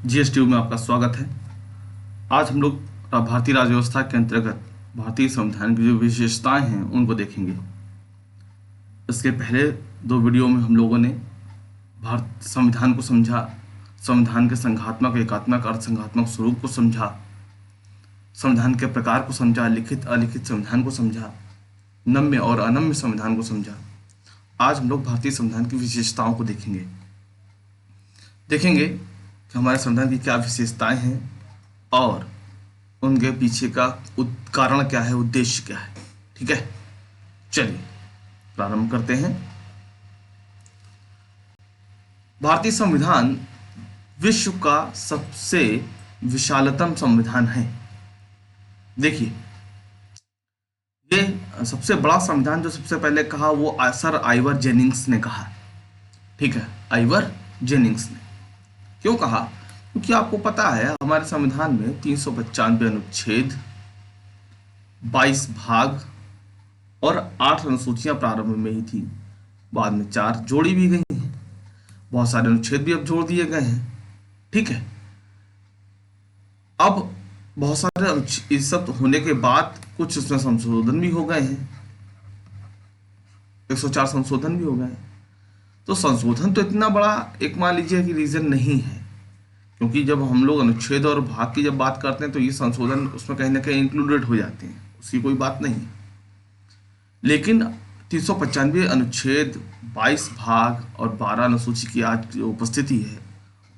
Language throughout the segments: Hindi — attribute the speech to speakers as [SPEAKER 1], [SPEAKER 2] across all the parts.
[SPEAKER 1] जीएसटी में आपका स्वागत है। आज हम लोग भारतीय राज्य व्यवस्था के अंतर्गत भारतीय संविधान की जो विशेषताएं हैं उनको देखेंगे। इसके पहले दो वीडियो में हम लोगों ने भारत संविधान को समझा, संविधान के संघात्मक, एकात्मक, अर्धसंघात्मक स्वरूप को समझा, संविधान के प्रकार को समझा, लिखित अलिखित संविधान को समझा, नम्य और अनम्य संविधान को समझा। आज हम लोग भारतीय संविधान की विशेषताओं को देखेंगे कि हमारे संविधान की क्या विशेषताएं हैं और उनके पीछे का कारण क्या है, उद्देश्य क्या है। ठीक है, चलिए प्रारंभ करते हैं। भारतीय संविधान विश्व का सबसे विशालतम संविधान है। देखिए, ये सबसे बड़ा संविधान जो सबसे पहले कहा वो सर आइवर जेनिंग्स ने कहा। ठीक है, आइवर जेनिंग्स ने क्यों कहा? क्योंकि आपको पता है हमारे संविधान में 395 अनुच्छेद, 22 भाग और 8 अनुसूचियां प्रारंभ में ही थी। बाद में 4 जोड़ी भी गई हैं, बहुत सारे अनुच्छेद भी अब जोड़ दिए गए हैं। ठीक है, अब बहुत सारे इस सब होने के बाद कुछ इसमें संशोधन भी हो गए हैं, 104 संशोधन भी हो गए हैं। तो संशोधन तो इतना बड़ा एक मान लीजिए कि रीजन नहीं है, क्योंकि जब हम लोग अनुच्छेद और भाग की जब बात करते हैं तो ये संशोधन उसमें कहीं ना कहीं इंक्लूडेड हो जाते हैं, उसकी कोई बात नहीं। लेकिन 395 अनुच्छेद, 22 भाग और 12 अनुसूची की आज जो उपस्थिति है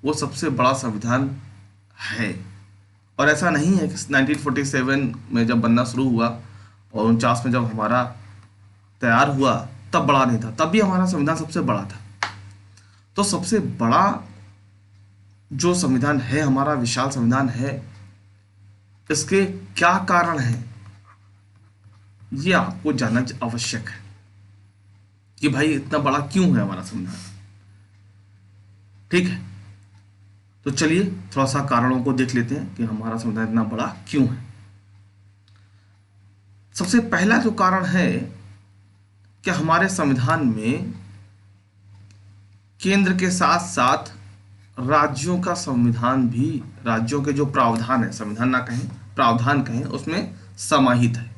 [SPEAKER 1] वो सबसे बड़ा संविधान है। और ऐसा नहीं है कि 1947 में जब बनना शुरू हुआ और 49 में जब हमारा तैयार हुआ तब बड़ा नहीं था, तब भी हमारा संविधान सबसे बड़ा था। तो सबसे बड़ा जो संविधान है, हमारा विशाल संविधान है, इसके क्या कारण है ये आपको जानना आवश्यक है कि भाई इतना बड़ा क्यों है हमारा संविधान। ठीक है, तो चलिए थोड़ा सा कारणों को देख लेते हैं कि हमारा संविधान इतना बड़ा क्यों है। सबसे पहला जो कारण है कि हमारे संविधान में केंद्र के साथ साथ राज्यों का संविधान भी, राज्यों के जो प्रावधान है, संविधान ना कहें प्रावधान कहें, उसमें समाहित है।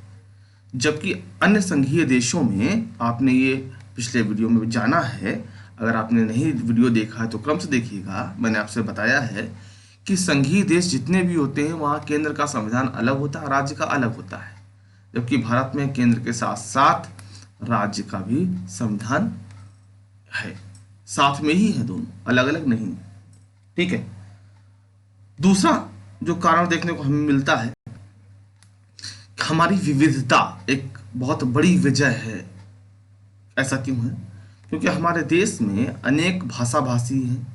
[SPEAKER 1] जबकि अन्य संघीय देशों में, आपने ये पिछले वीडियो में जाना है, अगर आपने नहीं वीडियो देखा है तो क्रम से देखिएगा। मैंने आपसे बताया है कि संघीय देश जितने भी होते हैं वहाँ केंद्र का संविधान अलग होता है, राज्य का अलग होता है। जबकि भारत में केंद्र के साथ साथ राज्य का भी संविधान है, साथ में ही है, दोनों अलग अलग नहीं। ठीक है, दूसरा जो कारण देखने को हमें मिलता है, हमारी विविधता एक बहुत बड़ी वजह है। ऐसा क्यों है? क्योंकि हमारे देश में अनेक भाषा भाषी हैं,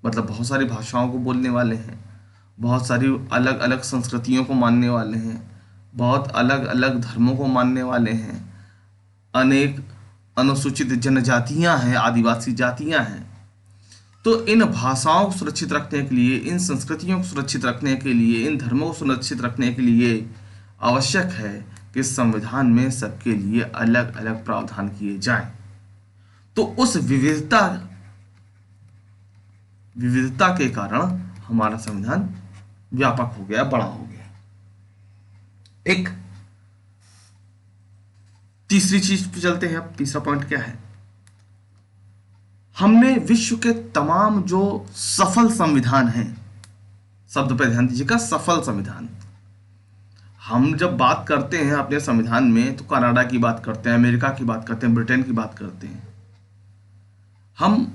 [SPEAKER 1] मतलब बहुत सारी भाषाओं को बोलने वाले हैं, बहुत सारी अलग अलग संस्कृतियों को मानने वाले हैं, बहुत अलग अलग धर्मों को मानने वाले हैं, अनेक अनुसूचित जनजातियां हैं, आदिवासी जातियां हैं। तो इन भाषाओं को सुरक्षित रखने के लिए, इन संस्कृतियों को सुरक्षित रखने के लिए, इन धर्मों को सुरक्षित रखने के लिए आवश्यक है कि संविधान में सबके लिए अलग अलग प्रावधान किए जाएं। तो उस विविधता के कारण हमारा संविधान व्यापक हो गया, बड़ा हो गया। एक तीसरी चीज पे चलते हैं। अब तीसरा पॉइंट क्या है? हमने विश्व के तमाम जो सफल संविधान हैं, शब्द पर ध्यान दीजिएगा, सफल संविधान। हम जब बात करते हैं अपने संविधान में तो कनाडा की बात करते हैं, अमेरिका की बात करते हैं, ब्रिटेन की बात करते हैं, हम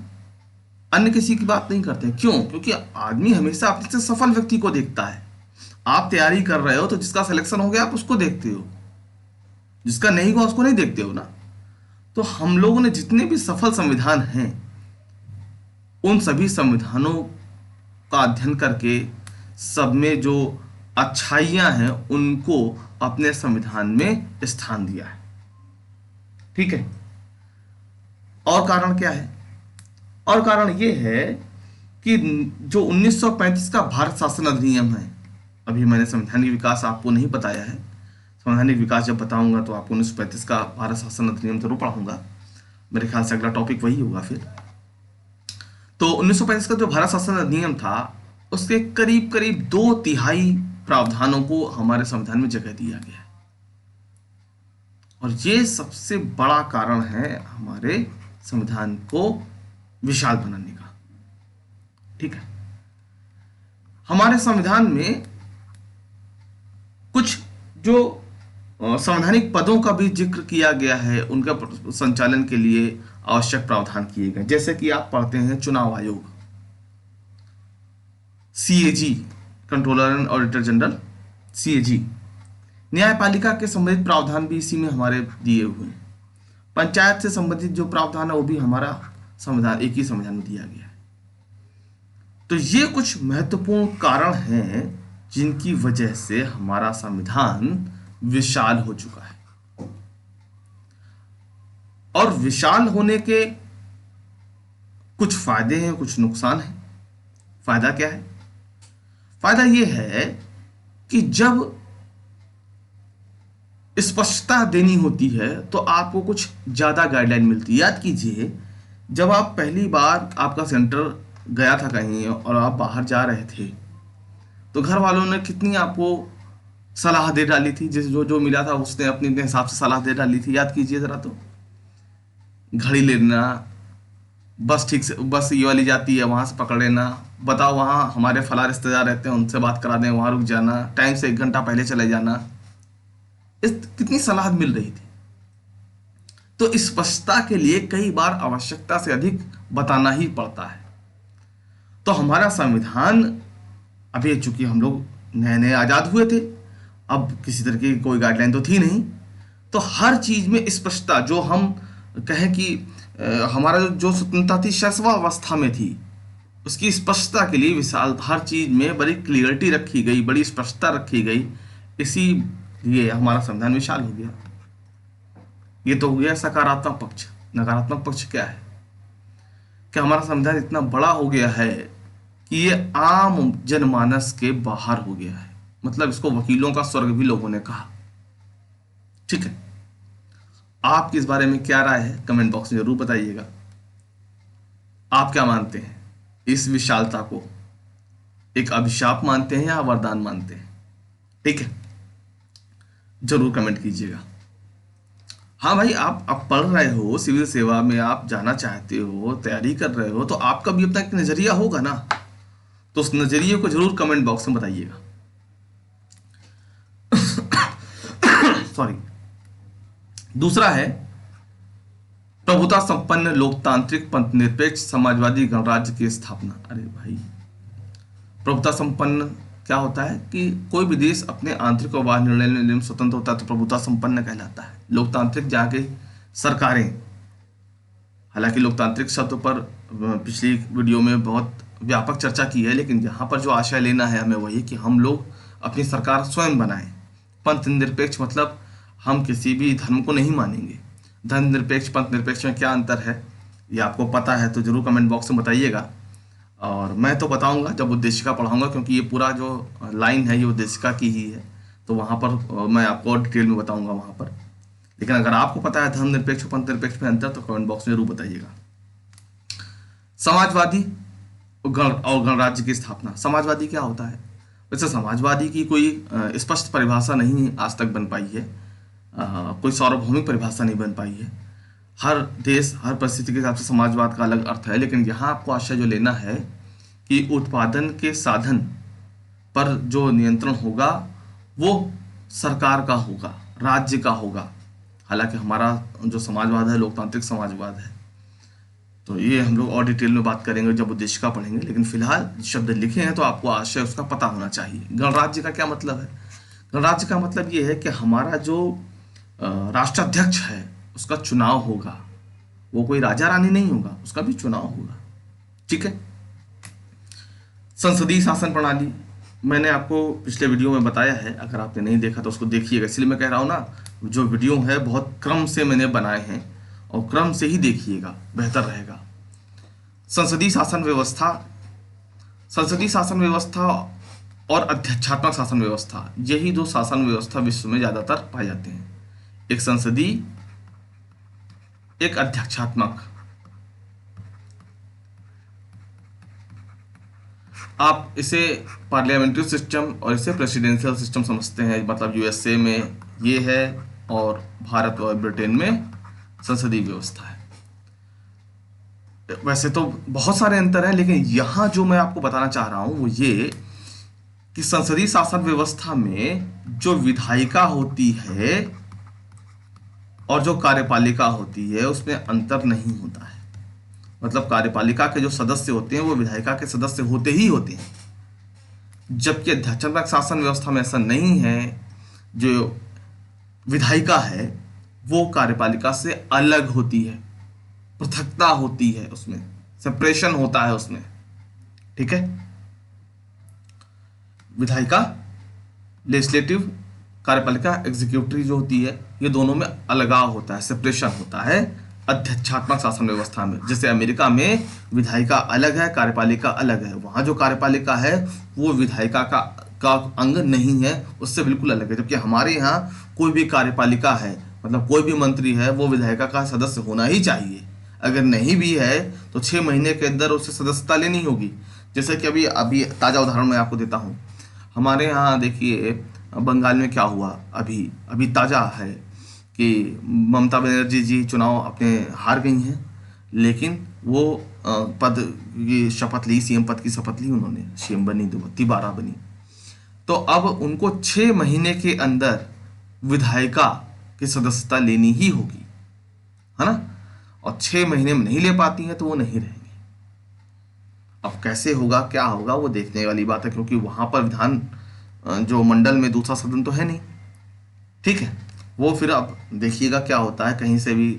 [SPEAKER 1] अन्य किसी की बात नहीं करते हैं। क्यों? क्योंकि आदमी हमेशा अपने से सफल व्यक्ति को देखता है। आप तैयारी कर रहे हो तो जिसका सिलेक्शन हो गया आप उसको देखते हो, जिसका नहीं हुआ उसको नहीं देखते हो ना। तो हम लोगों ने जितने भी सफल संविधान हैं उन सभी संविधानों का अध्ययन करके सब में जो अच्छाइयां हैं उनको अपने संविधान में स्थान दिया है। ठीक है, और कारण क्या है? और कारण यह है कि जो 1935 का भारत शासन अधिनियम है, अभी मैंने संवैधानिक विकास आपको नहीं बताया है, संवैधानिक विकास जब बताऊंगा तो आपको 1935 का भारत शासन अधिनियम जरूर पढ़ाऊंगा, मेरे ख्याल से अगला टॉपिक वही होगा फिर। तो 1935 का जो भारत शासन अधिनियम था उसके करीब करीब 2/3 प्रावधानों को हमारे संविधान में जगह दिया गया है। और ये सबसे बड़ा कारण है हमारे संविधान को विशाल बनाने का। ठीक है, हमारे संविधान में कुछ जो संवैधानिक पदों का भी जिक्र किया गया है, उनका संचालन के लिए आवश्यक प्रावधान किए गए। जैसे कि आप पढ़ते हैं चुनाव आयोग, CAG, controller and auditor general, CAG. न्यायपालिका के संबंधित प्रावधान भी इसी में हमारे दिए हुए हैं। पंचायत से संबंधित जो प्रावधान है वो भी हमारा संविधान, एक ही संविधान में दिया गया है। तो ये कुछ महत्वपूर्ण कारण हैं जिनकी वजह से हमारा संविधान विशाल हो चुका है। और विशाल होने के कुछ फायदे हैं, कुछ नुकसान हैं। फायदा क्या है? फायदा यह है कि जब स्पष्टता देनी होती है तो आपको कुछ ज्यादा गाइडलाइन मिलती है। याद कीजिए, जब आप पहली बार आपका सेंटर गया था कहीं और आप बाहर जा रहे थे, तो घर वालों ने कितनी आपको सलाह दे डाली थी। जिस जो जो मिला था उसने अपने हिसाब से सलाह दे डाली थी। याद कीजिए जरा, तो घड़ी लेना, बस ठीक से, बस ये वाली जाती है वहां से पकड़ लेना, बताओ वहां हमारे फला रिश्तेदार रहते हैं उनसे बात करा दें, वहां रुक जाना, टाइम से 1 घंटा पहले चले जाना। इस कितनी सलाह मिल रही थी। तो स्पष्टता के लिए कई बार आवश्यकता से अधिक बताना ही पड़ता है। तो हमारा संविधान, अभी चूंकि हम लोग नए नए आजाद हुए थे, अब किसी तरह की कोई गाइडलाइन तो थी नहीं, तो हर चीज में स्पष्टता, जो हम कहें कि हमारा जो स्वतंत्रता थी शैशवावस्था में थी, उसकी स्पष्टता के लिए विशाल, हर चीज में बड़ी क्लियरिटी रखी गई, बड़ी स्पष्टता रखी गई, इसीलिए हमारा संविधान विशाल हो गया। ये तो हो गया सकारात्मक पक्ष। नकारात्मक पक्ष क्या है? कि हमारा संविधान इतना बड़ा हो गया है कि ये आम जनमानस के बाहर हो गया है। मतलब इसको वकीलों का स्वर्ग भी लोगों ने कहा। ठीक है, आपकी इस बारे में क्या राय है कमेंट बॉक्स में जरूर बताइएगा। आप क्या मानते हैं? इस विशालता को एक अभिशाप मानते हैं या वरदान मानते हैं? ठीक है, जरूर कमेंट कीजिएगा। हाँ भाई, आप पढ़ रहे हो, सिविल सेवा में आप जाना चाहते हो, तैयारी कर रहे हो, तो आपका भी अपना एक नजरिया होगा ना, तो उस नजरिए को जरूर कमेंट बॉक्स में बताइएगा। सॉरी। दूसरा है प्रभुता संपन्न लोकतांत्रिक पंथ निरपेक्ष समाजवादी गणराज्य की स्थापना। अरे भाई, प्रभुता संपन्न क्या होता है? कि कोई भी देश अपने आंतरिक और बाह्य निर्णय लेने में स्वतंत्र होता है तो प्रभुता संपन्न कहलाता है। लोकतांत्रिक जहाँ की सरकारें, हालांकि लोकतांत्रिक शब्द पर पिछली वीडियो में बहुत व्यापक चर्चा की है, लेकिन यहाँ पर जो आशय लेना है हमें वही कि हम लोग अपनी सरकार स्वयं बनाएं। पंथ निरपेक्ष मतलब हम किसी भी धर्म को नहीं मानेंगे। धर्म निरपेक्ष, पंथ निरपेक्ष में क्या अंतर है ये आपको पता है तो जरूर कमेंट बॉक्स में बताइएगा। और मैं तो बताऊंगा जब उद्देशिका पढ़ाऊंगा, क्योंकि ये पूरा जो लाइन है ये उद्देशिका की ही है, तो वहाँ पर मैं आपको और डिटेल में बताऊंगा वहाँ पर। लेकिन अगर आपको पता है धर्मनिरपेक्ष और पंथ निरपेक्ष में अंतर तो कमेंट बॉक्स में जरूर बताइएगा। समाजवादी और गणराज्य की स्थापना। समाजवादी क्या होता है? वैसे समाजवादी की कोई स्पष्ट परिभाषा नहीं आज तक बन पाई है, कोई सार्वभौमिक परिभाषा नहीं बन पाई है। हर देश, हर परिस्थिति के हिसाब से समाजवाद का अलग अर्थ है, लेकिन यहाँ आपको आशय जो लेना है कि उत्पादन के साधन पर जो नियंत्रण होगा वो सरकार का होगा, राज्य का होगा। हालांकि हमारा जो समाजवाद है लोकतांत्रिक समाजवाद है, तो ये हम लोग और डिटेल में बात करेंगे जब उद्देशिका पढ़ेंगे, लेकिन फिलहाल शब्द लिखे हैं तो आपको आशय उसका पता होना चाहिए। गणराज्य का क्या मतलब है? गणराज्य का मतलब ये है कि हमारा जो राष्ट्राध्यक्ष है उसका चुनाव होगा। वो कोई राजा रानी नहीं होगा, उसका भी चुनाव होगा। ठीक है। संसदीय शासन प्रणाली मैंने आपको पिछले वीडियो में बताया है, अगर आपने नहीं देखा तो उसको देखिएगा। इसलिए मैं कह रहा हूँ ना, जो वीडियो है बहुत क्रम से मैंने बनाए हैं और क्रम से ही देखिएगा, बेहतर रहेगा। संसदीय शासन व्यवस्था, संसदीय शासन व्यवस्था और अध्यक्षात्मक शासन व्यवस्था, यही दो शासन व्यवस्था विश्व में ज्यादातर पाए जाते हैं। एक संसदीय, एक अध्यक्षात्मक। आप इसे पार्लियामेंट्री सिस्टम और इसे प्रेसिडेंशियल सिस्टम समझते हैं, मतलब यूएसए में ये है और भारत और ब्रिटेन में संसदीय व्यवस्था है। वैसे तो बहुत सारे अंतर हैं, लेकिन यहाँ जो मैं आपको बताना चाह रहा हूँ वो ये कि संसदीय शासन व्यवस्था में जो विधायिका होती है और जो कार्यपालिका होती है उसमें अंतर नहीं होता है। मतलब कार्यपालिका के जो सदस्य होते हैं वो विधायिका के सदस्य होते ही होते हैं, जबकि अध्यक्षात्मक शासन व्यवस्था में ऐसा नहीं है। जो विधायिका है वो कार्यपालिका से अलग होती है, पृथकता होती है, उसमें सेपरेशन होता है उसमें। ठीक है, विधायिका लेजिस्लेटिव, कार्यपालिका एग्जीक्यूटिव जो होती है, ये दोनों में अलगाव होता है, सेपरेशन होता है अध्यक्षात्मक शासन व्यवस्था में। जैसे अमेरिका में विधायिका अलग है, कार्यपालिका अलग है। वहाँ जो कार्यपालिका है वो विधायिका का अंग नहीं है, उससे बिल्कुल अलग है। जबकि हमारे यहाँ कोई भी कार्यपालिका है, मतलब कोई भी मंत्री है, वो विधायिका का सदस्य होना ही चाहिए। अगर नहीं भी है तो 6 महीने के अंदर उसे सदस्यता लेनी होगी। जैसे कि अभी ताज़ा उदाहरण मैं आपको देता हूँ। हमारे यहाँ देखिए बंगाल में क्या हुआ, अभी अभी ताज़ा है कि ममता बनर्जी जी चुनाव अपने हार गई हैं, लेकिन वो ये शपथ ली, सीएम पद की शपथ ली उन्होंने, सीएम बनी, दोबारा बनी। तो अब उनको 6 महीने के अंदर विधायिका की सदस्यता लेनी ही होगी, है ना। और 6 महीने में नहीं ले पाती हैं तो वो नहीं रहेंगे। अब कैसे होगा, क्या होगा, वो देखने वाली बात है, क्योंकि वहां पर विधान जो मंडल में दूसरा सदन तो है नहीं। ठीक है, वो फिर अब देखिएगा क्या होता है, कहीं से भी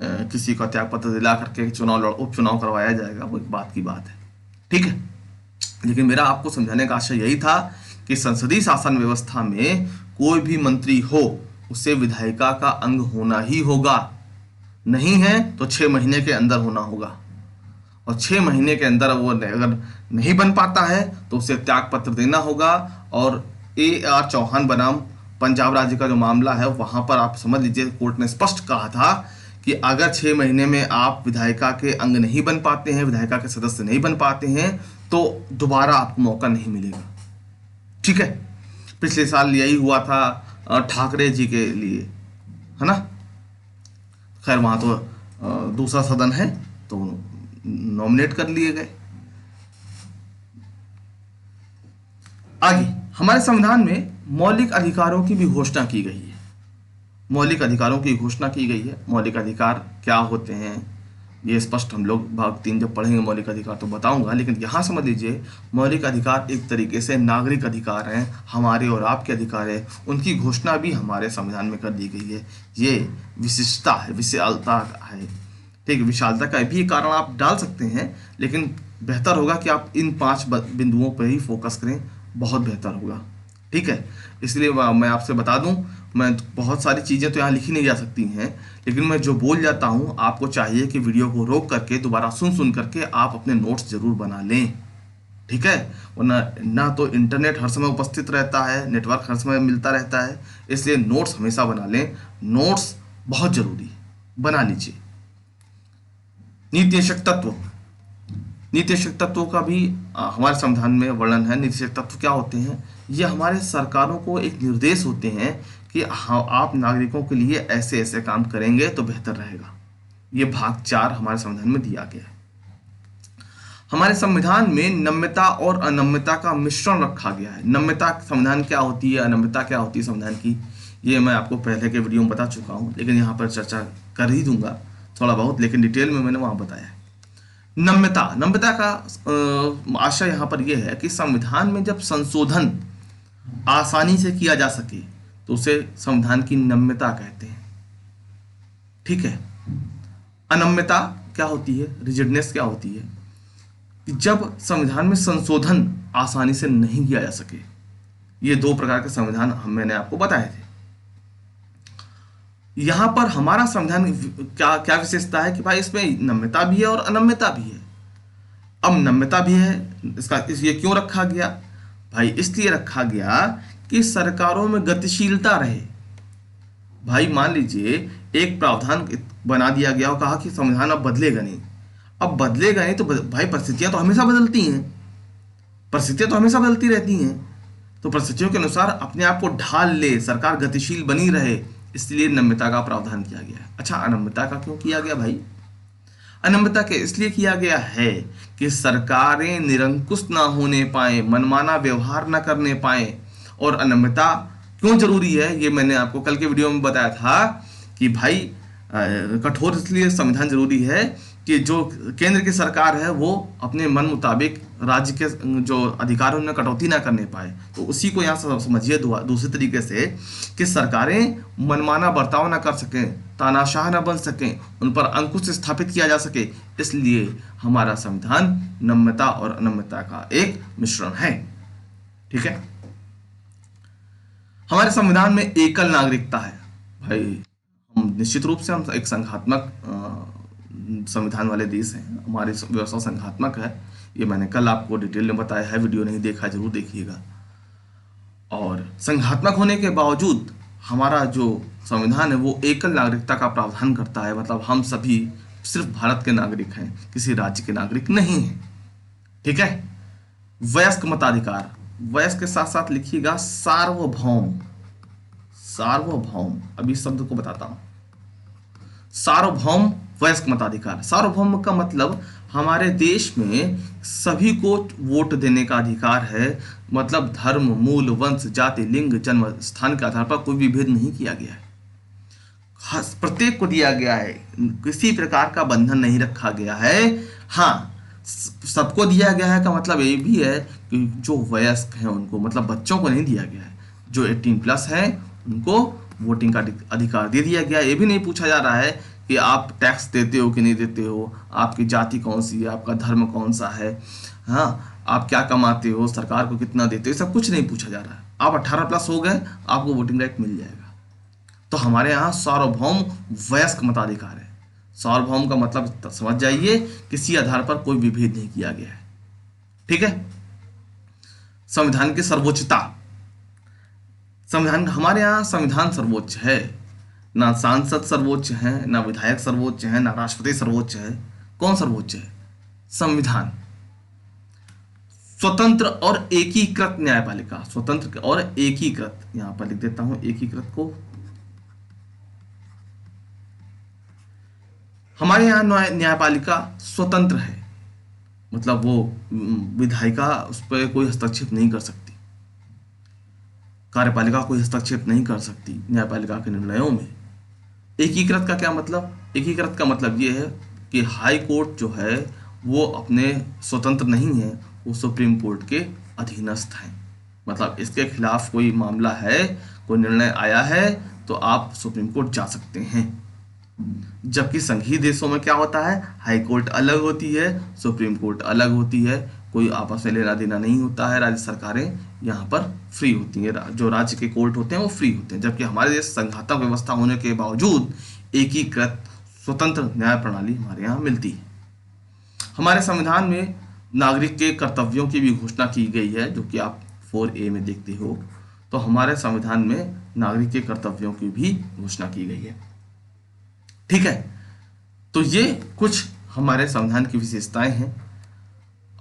[SPEAKER 1] किसी का त्याग पत्र दिला करके उपचुनाव करवाया जाएगा, वो एक बात की बात है। ठीक है, लेकिन मेरा आपको समझाने का आशय यही था कि संसदीय शासन व्यवस्था में कोई भी मंत्री हो उसे विधायिका का अंग होना ही होगा। नहीं है तो 6 महीने के अंदर होना होगा, और 6 महीने के अंदर वो अगर नहीं बन पाता है तो उसे त्याग पत्र देना होगा। और AR चौहान बनाम पंजाब राज्य का जो मामला है, वहां पर आप समझ लीजिए कोर्ट ने स्पष्ट कहा था कि अगर 6 महीने में आप विधायिका के अंग नहीं बन पाते हैं, विधायिका के सदस्य नहीं बन पाते हैं, तो दोबारा आपको मौका नहीं मिलेगा। ठीक है, पिछले साल यही हुआ था ठाकरे जी के लिए, है ना। खैर वहां तो दूसरा सदन है तो नॉमिनेट कर लिए गए। आगे हमारे संविधान में मौलिक अधिकारों की भी घोषणा की गई है। मौलिक अधिकारों की घोषणा की गई है। मौलिक अधिकार क्या होते हैं ये स्पष्ट हम लोग भाग 3 जब पढ़ेंगे मौलिक अधिकार तो बताऊंगा, लेकिन यहाँ समझ लीजिए मौलिक अधिकार एक तरीके से नागरिक अधिकार हैं, हमारे और आपके अधिकार है। उनकी घोषणा भी हमारे संविधान में कर दी गई है। ये विशिष्टता है, विशालता है। ठीक है, विशालता का भी कारण आप डाल सकते हैं, लेकिन बेहतर होगा कि आप इन 5 बिंदुओं पर ही फोकस करें, बहुत बेहतर होगा। ठीक है, इसलिए मैं आपसे बता दूं, मैं बहुत सारी चीज़ें तो यहाँ लिखी नहीं जा सकती हैं, लेकिन मैं जो बोल जाता हूँ आपको चाहिए कि वीडियो को रोक करके दोबारा सुन करके आप अपने नोट्स जरूर बना लें। ठीक है, वरना ना तो इंटरनेट हर समय उपस्थित रहता है, नेटवर्क हर समय मिलता रहता है, इसलिए नोट्स हमेशा बना लें। नोट्स बहुत जरूरी है, बना लीजिए। नीति निषेध तत्व, नीति निषेध तत्वों का भी हमारे संविधान में वर्णन है। नीति निषेध तत्व क्या होते हैं? ये हमारे सरकारों को एक निर्देश होते हैं कि हाँ आप नागरिकों के लिए ऐसे ऐसे काम करेंगे तो बेहतर रहेगा। ये भाग 4 हमारे संविधान में दिया गया है। हमारे संविधान में नम्यता और अनम्यता का मिश्रण रखा गया है। नम्यता संविधान क्या होती है, अनम्यता क्या होती है संविधान की, ये मैं आपको पहले के वीडियो में बता चुका हूँ, लेकिन यहाँ पर चर्चा कर ही दूंगा थोड़ा बहुत, लेकिन डिटेल में मैंने वहाँ बताया है। नम्यता का आशय यहाँ पर यह है कि संविधान में जब संशोधन आसानी से किया जा सके तो उसे संविधान की नम्यता कहते हैं। ठीक है, अनम्यता क्या होती है, रिजिडनेस क्या होती है, कि जब संविधान में संशोधन आसानी से नहीं किया जा सके। ये 2 प्रकार के संविधान मैंने आपको बताए थे। यहां पर हमारा संविधान क्या क्या विशेषता है कि भाई इसमें नम्यता भी है और अनम्यता भी है। अब नम्यता भी है, ये क्यों रखा गया भाई? इसलिए रखा गया कि सरकारों में गतिशीलता रहे। भाई मान लीजिए एक प्रावधान बना दिया गया और कहा कि संविधान अब बदलेगा नहीं। अब बदलेगा नहीं तो भाई परिस्थितियां तो हमेशा बदलती हैं। परिस्थितियां तो हमेशा बदलती रहती हैं, तो परिस्थितियों के अनुसार अपने आप को ढाल ले, सरकार गतिशील बनी रहे, इसलिए नम्यता का प्रावधान किया गया है। अच्छा, अनम्यता का क्यों किया गया भाई? अनम्यता के इसलिए किया गया है कि सरकारें निरंकुश ना होने पाए, मनमाना व्यवहार ना करने पाए। और अनम्यता क्यों जरूरी है, ये मैंने आपको कल के वीडियो में बताया था कि भाई कठोर इसलिए संविधान जरूरी है कि जो केंद्र की सरकार है वो अपने मन मुताबिक राज्य के जो अधिकार उनमें कटौती ना करने पाए। तो उसी को यहाँ समझिए दूसरे तरीके से कि सरकारें मनमाना बर्ताव ना कर सकें, तानाशाह ना बन सकें, उन पर अंकुश स्थापित किया जा सके, इसलिए हमारा संविधान नम्यता और अनम्यता का एक मिश्रण है। ठीक है, हमारे संविधान में एकल नागरिकता है भाई। हम निश्चित रूप से हम एक संघात्मक संविधान वाले देश हैं, हमारी व्यवस्था संघात्मक है। ये मैंने कल आपको डिटेल में बताया है, वीडियो नहीं देखा जरूर देखिएगा। और संघात्मक होने के बावजूद हमारा जो संविधान है वो एकल नागरिकता का प्रावधान करता है, मतलब हम सभी सिर्फ भारत के नागरिक हैं, किसी राज्य के नागरिक नहीं हैं। ठीक है, वयस्क मताधिकार, वयस्क के साथ साथ लिखिएगा सार्वभौम। सार्वभौम, अभी शब्द को बताता हूं। सार्वभौम वयस्क मताधिकार। सार्वभौम का मतलब हमारे देश में सभी को वोट देने का अधिकार है, मतलब धर्म, मूल, वंश, जाति, लिंग, जन्म स्थान के आधार पर कोई भी भेद नहीं किया गया है, प्रत्येक को दिया गया है, किसी प्रकार का बंधन नहीं रखा गया है। हाँ, सबको दिया गया है का मतलब ये भी है कि जो वयस्क हैं उनको, मतलब बच्चों को नहीं दिया गया है, जो 18+ है उनको वोटिंग का अधिकार दे दिया गया। ये भी नहीं पूछा जा रहा है कि आप टैक्स देते हो कि नहीं देते हो, आपकी जाति कौन सी है, आपका धर्म कौन सा है, हाँ, आप क्या कमाते हो, सरकार को कितना देते हो, सब कुछ नहीं पूछा जा रहा है। आप 18+ हो गए, आपको वोटिंग राइट मिल जाएगा। तो हमारे यहाँ सार्वभौम वयस्क मताधिकार है। सार्वभौम का मतलब समझ जाइए, किसी आधार पर कोई विभेद नहीं किया गया है। ठीक है, संविधान की सर्वोच्चता। संविधान, हमारे यहाँ संविधान सर्वोच्च है, ना सांसद सर्वोच्च है, ना विधायक सर्वोच्च है, ना राष्ट्रपति सर्वोच्च है। कौन सर्वोच्च है? संविधान। स्वतंत्र और एकीकृत न्यायपालिका, स्वतंत्र और एकीकृत, यहां पर लिख देता हूं एकीकृत को। हमारे यहाँ न्यायपालिका स्वतंत्र है, मतलब वो विधायिका उस पर कोई हस्तक्षेप नहीं कर सकती, कार्यपालिका कोई हस्तक्षेप नहीं कर सकती न्यायपालिका के निर्णयों में। एकीकृत का क्या मतलब? एकीकृत का मतलब ये है कि हाई कोर्ट जो है वो अपने स्वतंत्र नहीं है, वो सुप्रीम कोर्ट के अधीनस्थ हैं। मतलब इसके खिलाफ कोई मामला है, कोई निर्णय आया है, तो आप सुप्रीम कोर्ट जा सकते हैं। जबकि संघीय देशों में क्या होता है, हाई कोर्ट अलग होती है, सुप्रीम कोर्ट अलग होती है, कोई आपस में लेना देना नहीं होता है। राज्य सरकारें यहाँ पर फ्री होती हैं, जो राज्य के कोर्ट होते हैं वो फ्री होते हैं। जबकि हमारे देश संघात्मक व्यवस्था होने के बावजूद एकीकृत स्वतंत्र न्याय प्रणाली हमारे यहाँ मिलती है। हमारे संविधान में नागरिक के कर्तव्यों की भी घोषणा की गई है, जो कि आप 4A में देखते हो। तो हमारे संविधान में नागरिक के कर्तव्यों की भी घोषणा की गई है। ठीक है, तो ये कुछ हमारे संविधान की विशेषताएं हैं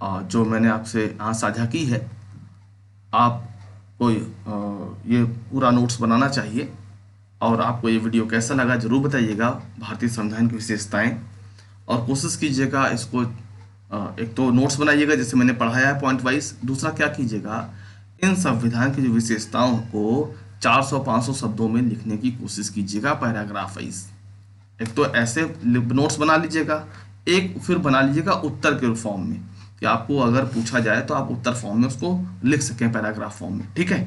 [SPEAKER 1] जो मैंने आपसे यहाँ साझा की है। आप कोई ये पूरा नोट्स बनाना चाहिए, और आपको ये वीडियो कैसा लगा जरूर बताइएगा, भारतीय संविधान की विशेषताएं। और कोशिश कीजिएगा इसको एक तो नोट्स बनाइएगा जैसे मैंने पढ़ाया है पॉइंट वाइज। दूसरा क्या कीजिएगा, इन संविधान की जो विशेषताओं को 400-500 शब्दों में लिखने की कोशिश कीजिएगा, पैराग्राफ वाइज। एक तो ऐसे नोट्स बना लीजिएगा, एक फिर बना लीजिएगा उत्तर के फॉर्म में, कि आपको अगर पूछा जाए तो आप उत्तर फॉर्म में उसको लिख सकें, पैराग्राफ फॉर्म में। ठीक है,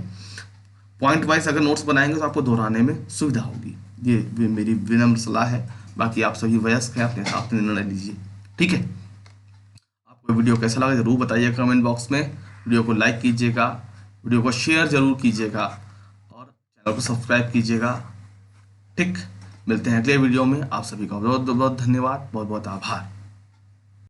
[SPEAKER 1] पॉइंट वाइज अगर नोट्स बनाएंगे तो आपको दोहराने में सुविधा होगी। ये मेरी विनम्र सलाह है। बाकी आप सभी वयस्क हैं, अपने हिसाब से निर्णय लीजिए। ठीक है, आपको वीडियो कैसा लगा जरूर बताइएगा कमेंट बॉक्स में। वीडियो को लाइक कीजिएगा, वीडियो को शेयर जरूर कीजिएगा, और चैनल को सब्सक्राइब कीजिएगा। ठीक, मिलते हैं अगले वीडियो में। आप सभी का बहुत बहुत धन्यवाद, बहुत बहुत आभार।